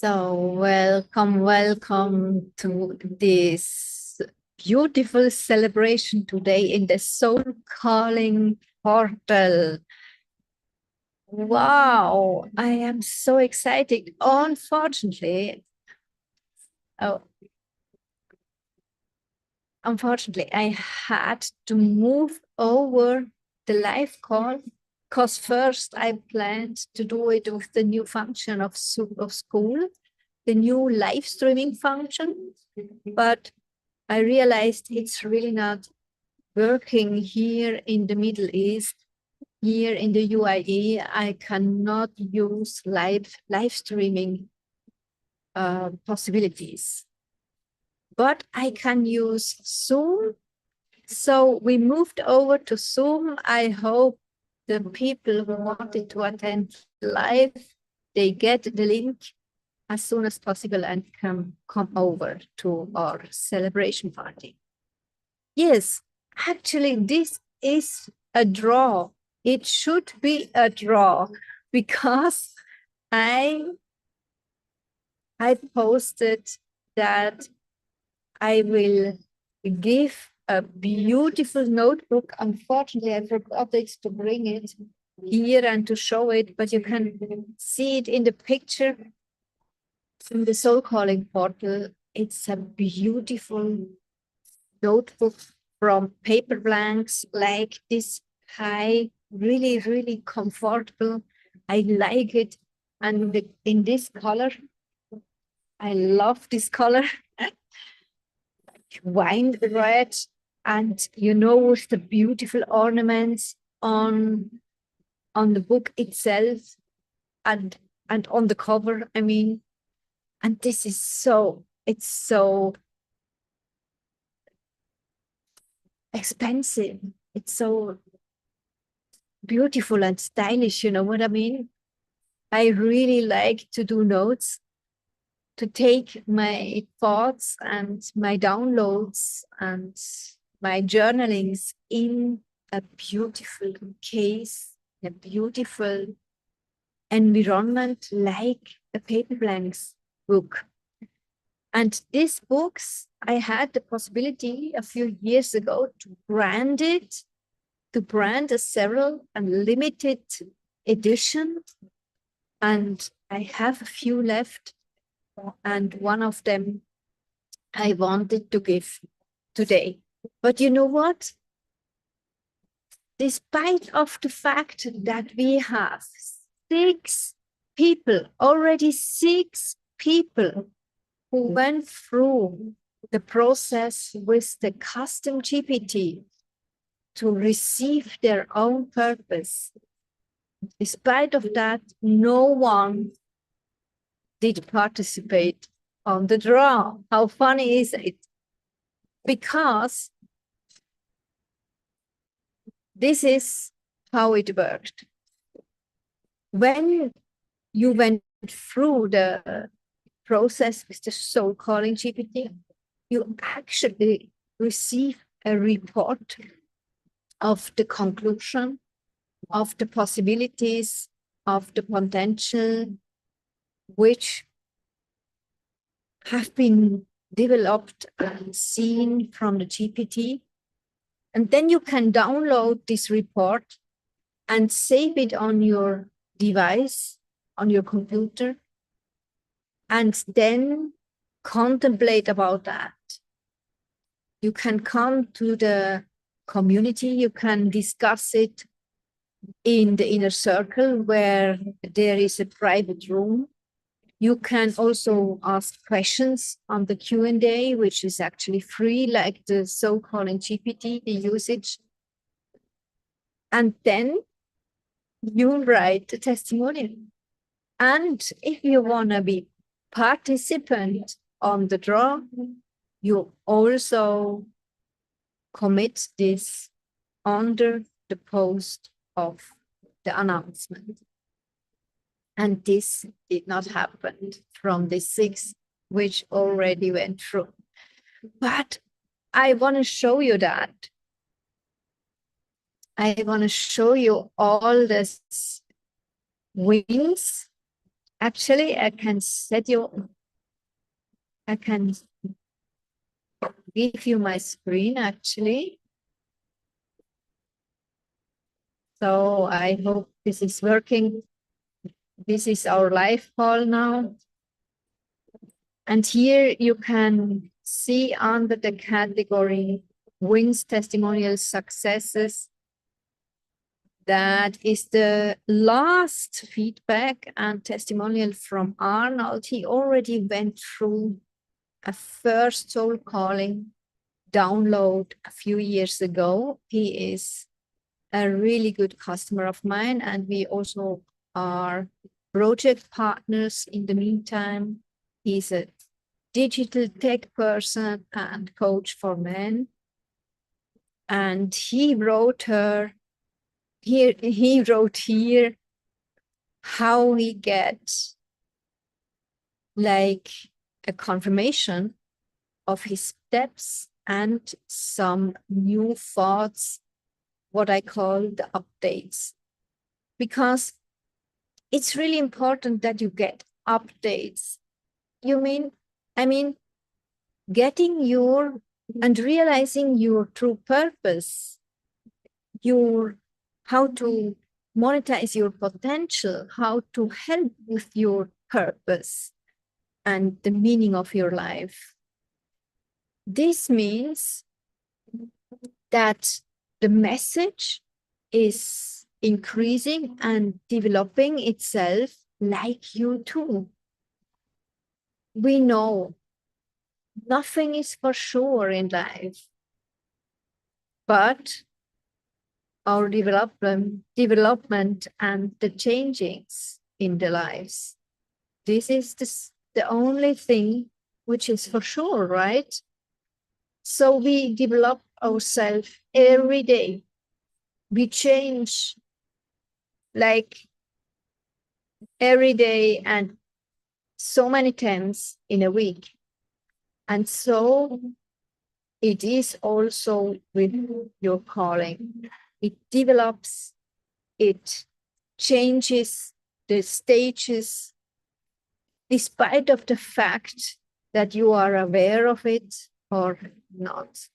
So welcome to this beautiful celebration today in the Soul Calling Portal. Wow, I am so excited. Oh, unfortunately, I had to move over the live call because first I planned to do it with the new function of school, the new live streaming function, but I realized it's really not working here in the Middle East. Here in the UAE, I cannot use live streaming possibilities, but I can use Zoom. So we moved over to Zoom. I hope the people who wanted to attend live, they get the link as soon as possible and can come over to our celebration party. Yes, actually, this is a draw. It should be a draw because I posted that I will give a beautiful notebook. Unfortunately, I forgot to bring it here and to show it, but you can see it in the picture from the Soul Calling portal. It's a beautiful notebook from paper blanks like this high, really, really comfortable. I like it. And in this color, I love this color, wine red, and with the beautiful ornaments on the book itself and on the cover, I mean. And this is it's so expensive. It's so beautiful and stylish, you know what I mean? I really like to do notes, to take my thoughts and my downloads and my journalings in a beautiful case, a beautiful environment like a paper blanks book. And these books, I had the possibility a few years ago to brand it, to brand a several unlimited edition. And I have a few left. And one of them I wanted to give today. But you know what? Despite of the fact that we have already six people who went through the process with the custom GPT to receive their own purpose, despite of that, no one did participate on the draw. How funny is it? Because this is how it worked. When you went through the process with the Soul Calling GPT, you actually receive a report of the conclusion, of the possibilities, of the potential, which have been developed and seen from the GPT. And then you can download this report and save it on your device, on your computer, and then contemplate about that. You can come to the community, you can discuss it in the inner circle where there is a private room. You can also ask questions on the Q&A, which is actually free, like the Soul Calling GPT, the usage. And then you write the testimonial. And if you want to be participant on the draw, you also commit this under the post of the announcement. And this did not happen from the 6 which already went through. But I want to show you that. I want to show you all the wins Actually, I can give you my screen actually. So I hope this is working. This is our live call now. And here you can see under the category wins, testimonials, successes. That is the last feedback and testimonial from Arnold. He already went through a first soul calling download a few years ago. He is a really good customer of mine, and we also are project partners in the meantime. He's a digital tech person and coach for men. And he wrote here how we get like a confirmation of his steps and some new thoughts, what I call the updates. Because it's really important that you get updates. I mean, getting your and realizing your true purpose, how to monetize your potential, how to help with your purpose and the meaning of your life. This means that the message is increasing and developing itself like you too. We know nothing is for sure in life, but our development and the changings in the lives. This is the only thing which is for sure, right? So we develop ourselves every day. We change like every day and so many times in a week. And so it is also with your calling. It develops, it changes the stages, despite of the fact that you are aware of it or not.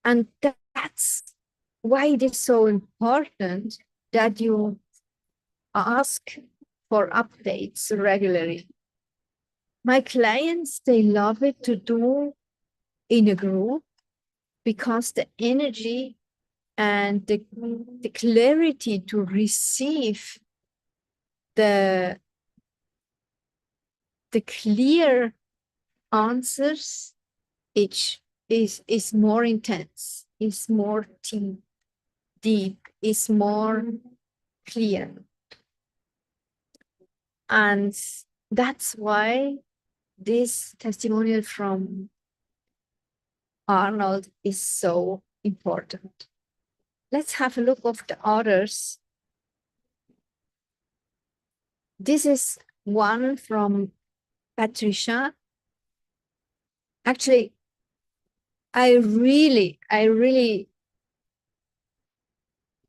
And that's why it is so important that you ask for updates regularly. My clients, they love it to do in a group because the energy and the clarity to receive the clear answers is more intense, is more deep, is more clear. And that's why this testimonial from Arnold is so important. Let's have a look of the others. This is one from Patricia. Actually, I really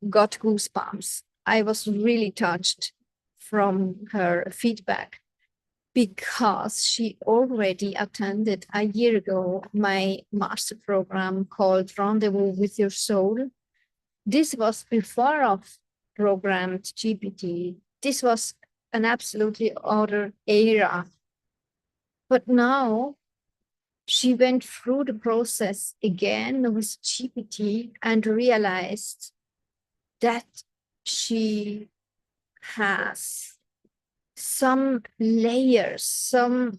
got goosebumps. I was really touched from her feedback because she already attended a year ago my master program called Rendezvous with Your Soul. This was before of programmed GPT. This was an absolutely other era. But now she went through the process again with GPT and realized that she has some layers so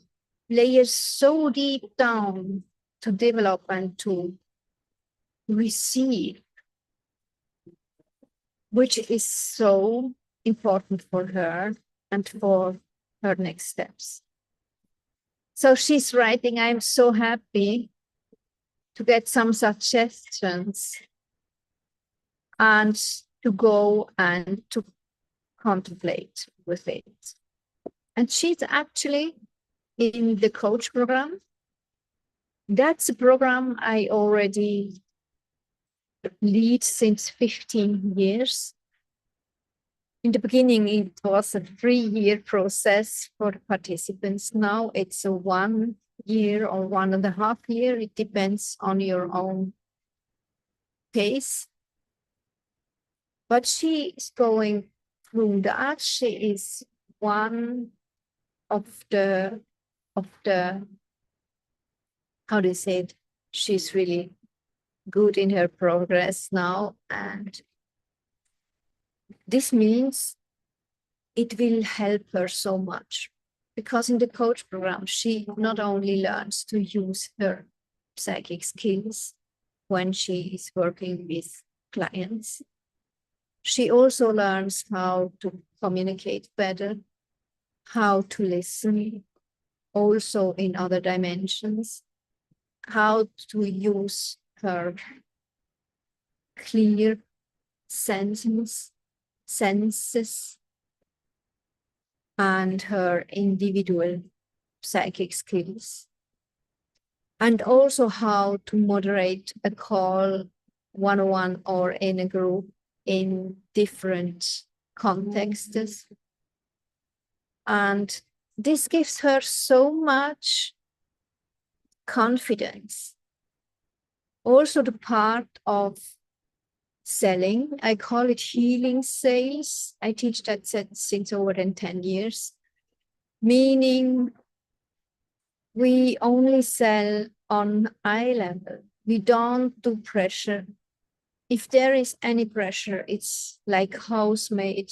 deep down to develop and to receive, which is so important for her and for her next steps. So she's writing, I'm so happy to get some suggestions and to go and to contemplate with it. And she's actually in the coach program. That's a program I already lead since 15 years. In the beginning, it was a 3-year process for the participants. Now it's a 1 year or 1.5 years. It depends on your own pace. But she is going through that. She is one of the how do you say it? She's really good in her progress now. And this means it will help her so much, because in the coach program, she not only learns to use her psychic skills when she is working with clients, she also learns how to communicate better, how to listen, also in other dimensions, how to use her clear senses, and her individual psychic skills, and also how to moderate a call one-on-one or in a group in different contexts. And this gives her so much confidence. Also the part of selling, I call it healing sales. I teach that since over 10 years, meaning we only sell on eye level. We don't do pressure. If there is any pressure, it's like house-made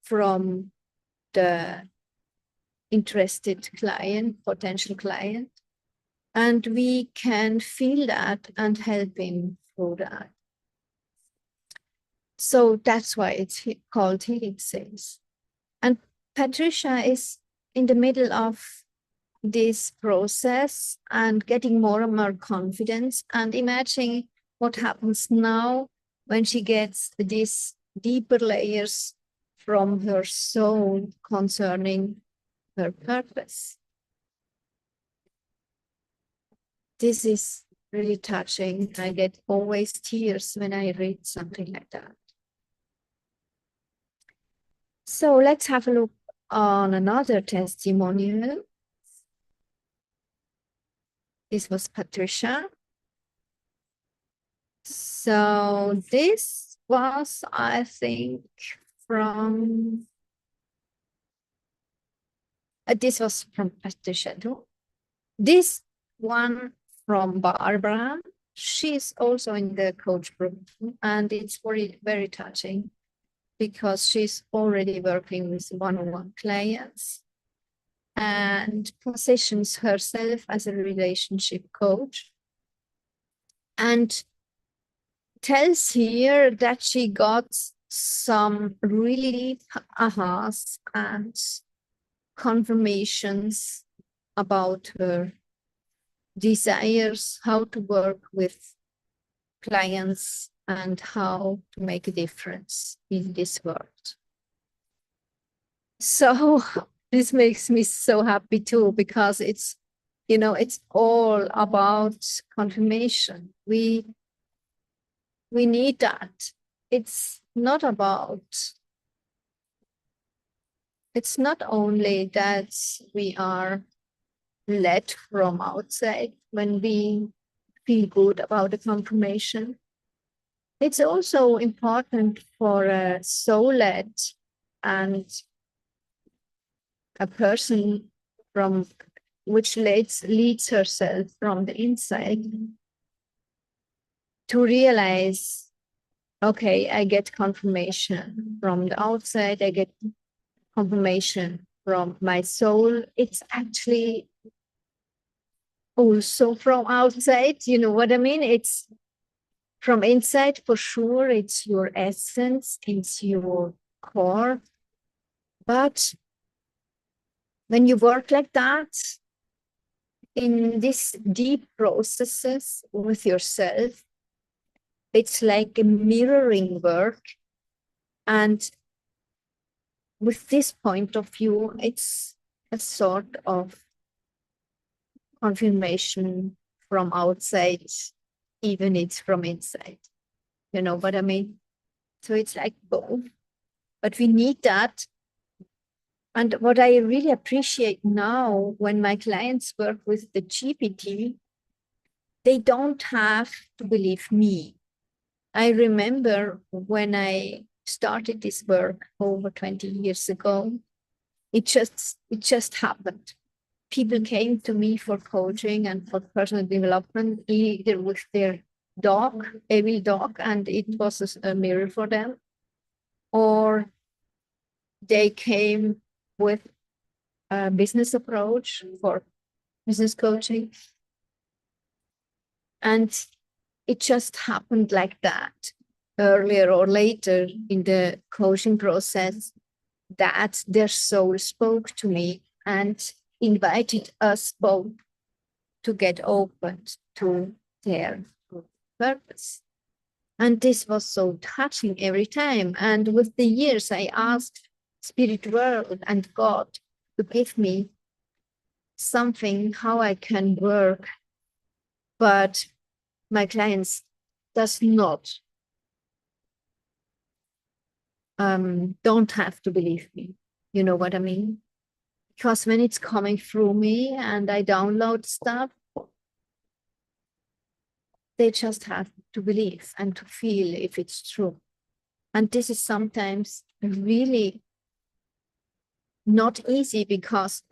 from the interested client, potential client. And we can feel that and help him through that. So that's why it's called healing sales. And Patricia is in the middle of this process and getting more and more confidence, and imagining what happens now when she gets these deeper layers from her soul concerning her purpose. This is really touching. I get always tears when I read something like that. So let's have a look on another testimonial. This was Patricia. So this was, I think, from this was from Patricia too. This one from Barbara. She's also in the coach group, and it's very, very touching because she's already working with one-on-one clients and positions herself as a relationship coach, and tells here that she got some really ahas and confirmations about her desires, how to work with clients and how to make a difference in this world. So this makes me so happy too, because it's, you know, it's all about confirmation. We need that. It's not only that we are led from outside when we feel good about the confirmation. It's also important for a soul-led and a person from which leads herself from the inside to realize, okay, I get confirmation from the outside, I get confirmation from my soul. It's actually also from outside, you know what I mean? It's from inside for sure, it's your essence, it's your core. But when you work like that, in these deep processes with yourself, it's like a mirroring work. And with this point of view, it's a sort of confirmation from outside, even it's from inside. You know what I mean? So it's like both. but we need that. And what I really appreciate now when my clients work with the GPT, they don't have to believe me. I remember when I started this work over 20 years ago, it just happened. People came to me for coaching and for personal development, either with their dog, evil dog, and it was a mirror for them, or they came with a business approach for business coaching. And it just happened like that, earlier or later in the coaching process, that their soul spoke to me and invited us both to get open to their purpose. And this was so touching every time. And with the years, I asked Spirit World and God to give me something, how I can work. But my clients does not, don't have to believe me. You know what I mean? Because when it's coming through me and I download stuff, they just have to believe and to feel if it's true. And this is sometimes really not easy because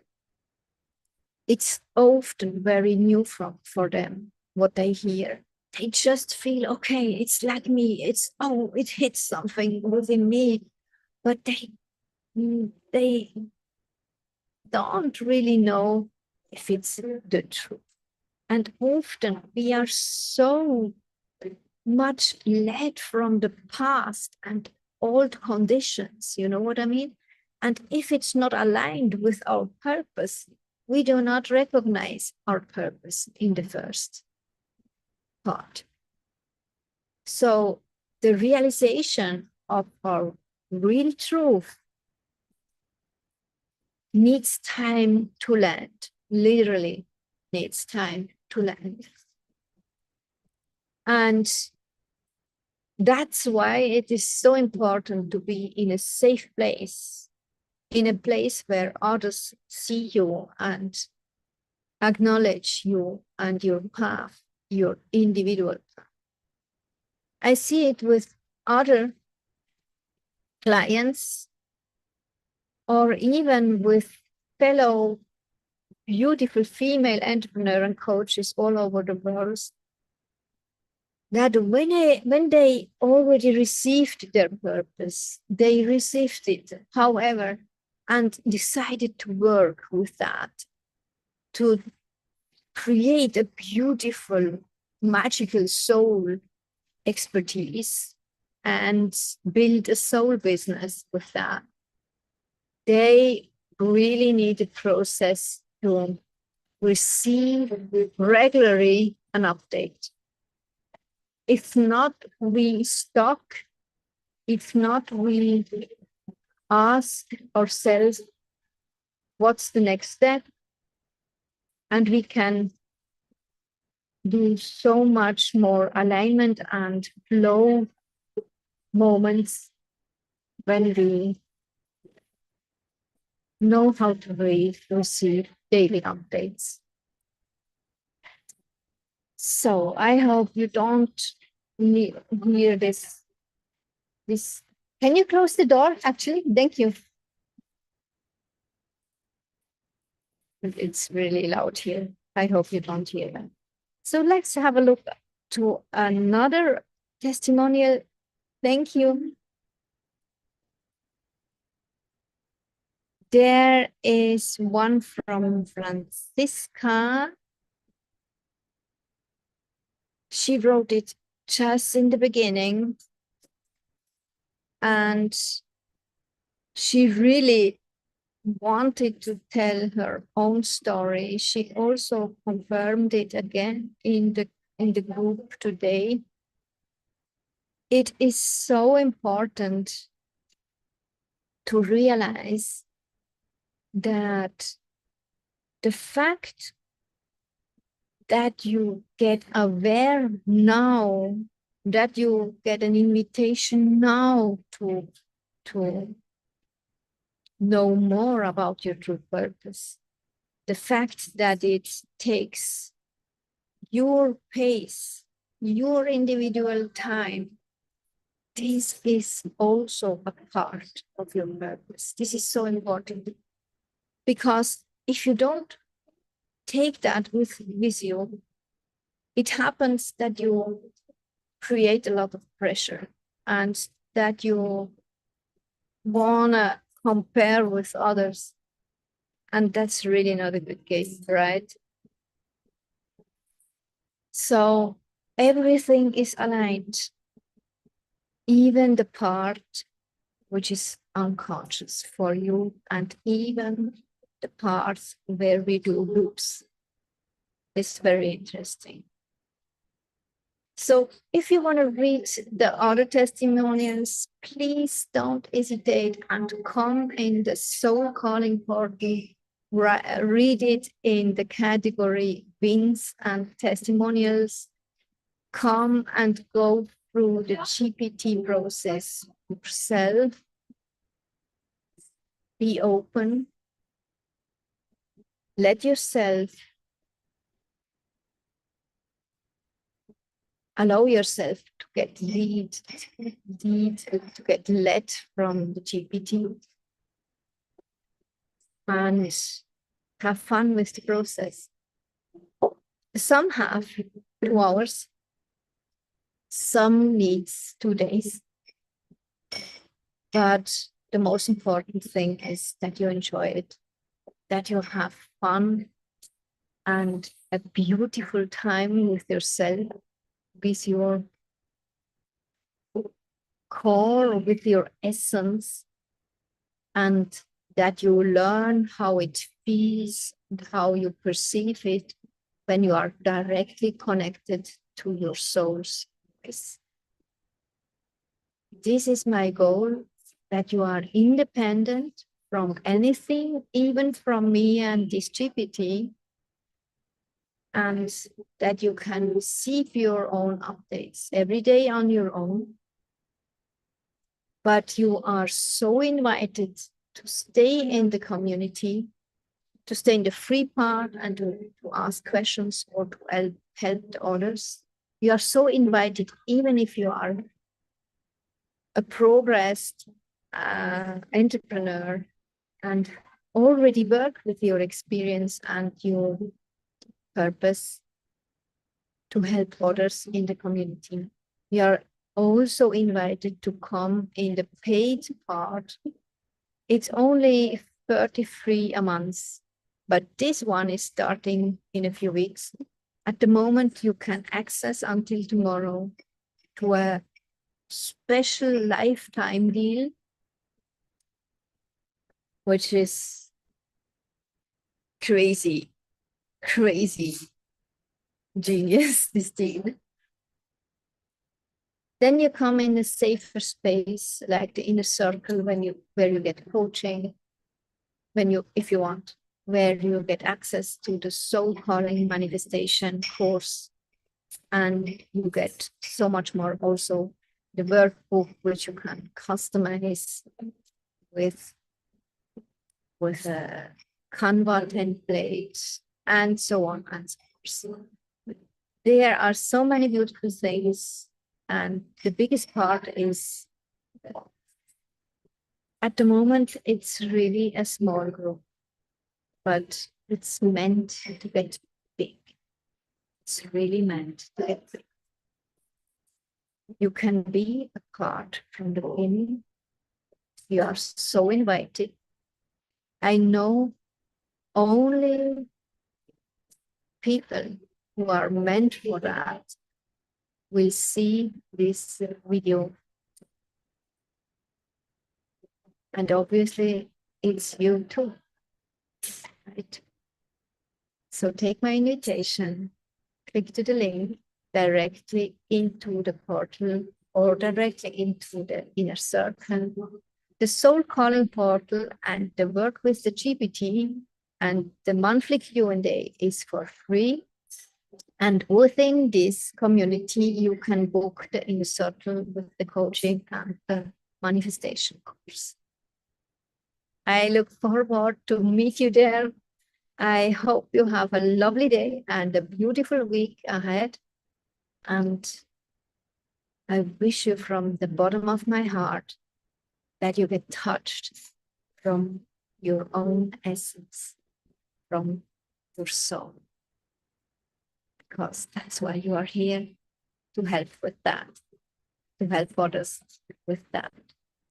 it's often very new for them, what they hear. They just feel, okay, it's like me. It hits something within me, but they don't really know if it's the truth. And often we are so much led from the past and old conditions, you know what I mean? And if it's not aligned with our purpose, we do not recognize our purpose in the first part. So the realization of our real truth needs time to land, literally needs time to land. And that's why it is so important to be in a safe place, in a place where others see you and acknowledge you and your path, your individual path. I see it with other clients or even with fellow beautiful female entrepreneur and coaches all over the world, that when they already received their purpose, they received it, however, and decided to work with that, to create a beautiful, magical soul expertise and build a soul business with that. They really need a process to receive regularly an update. If not, we stuck. If not, we ask ourselves, what's the next step? And we can do so much more alignment and flow moments when we know how to receive daily updates. So I hope you don't hear this. Can you close the door, actually? Thank you. It's really loud here. I hope you don't hear that. So let's have a look to another testimonial. Thank you. There is one from Francisca. She wrote it just in the beginning. And she really wanted to tell her own story. She also confirmed it again in the group today. It is so important to realize that the fact that you get aware now, that you get an invitation now to know more about your true purpose. The fact that it takes your pace, your individual time, this is also a part of your purpose. This is so important, because if you don't take that with you, it happens that you create a lot of pressure and that you wanna compare with others. And that's really not a good case, right? So everything is aligned, even the part which is unconscious for you, and even the parts where we do loops. It's very interesting. So if you want to read the other testimonials, please don't hesitate and come in the Soul Calling portal. Read it in the category wins and testimonials. Come and go through the GPT process yourself. Be open. Let yourself allow yourself to get to get led from the GPT, and have fun with the process. Some have 2 hours, some needs 2 days, but the most important thing is that you enjoy it, that you have fun and a beautiful time with yourself, with your core, with your essence, and that you learn how it feels and how you perceive it when you are directly connected to your soul's voice. This is my goal, that you are independent from anything, even from me and this GPT, and that you can receive your own updates every day on your own. But you are so invited to stay in the community, to stay in the free part, and to ask questions or to help others. You are so invited, even if you are a progressed entrepreneur and already work with your experience and your purpose to help others in the community. You are also invited to come in the paid part. It's only 33 a month, but this one is starting in a few weeks. At the moment, you can access until tomorrow to a special lifetime deal, which is crazy genius, this deal. Then you come in a safer space, like the inner circle, where you get coaching, if you want, where you get access to the Soul Calling manifestation course, and you get so much more. Also, the workbook, which you can customize with a Canva template, and so on and so forth. There are so many beautiful things, and the biggest part is, at the moment, it's really a small group, but it's meant to get big. It's really meant to get big. You can be a part from the beginning. You are so invited. I know only people who are meant for that will see this video. And obviously, it's you too, right? So take my invitation, click to the link directly into the portal or directly into the inner circle, the Soul Calling portal, and the work with the GPT, and the monthly Q&A is for free. And within this community, you can book the inner circle with the coaching and the manifestation course. I look forward to meet you there. I hope you have a lovely day and a beautiful week ahead. And I wish you from the bottom of my heart that you get touched from your own essence, from your soul, because that's why you are here, to help with that, to help others with that.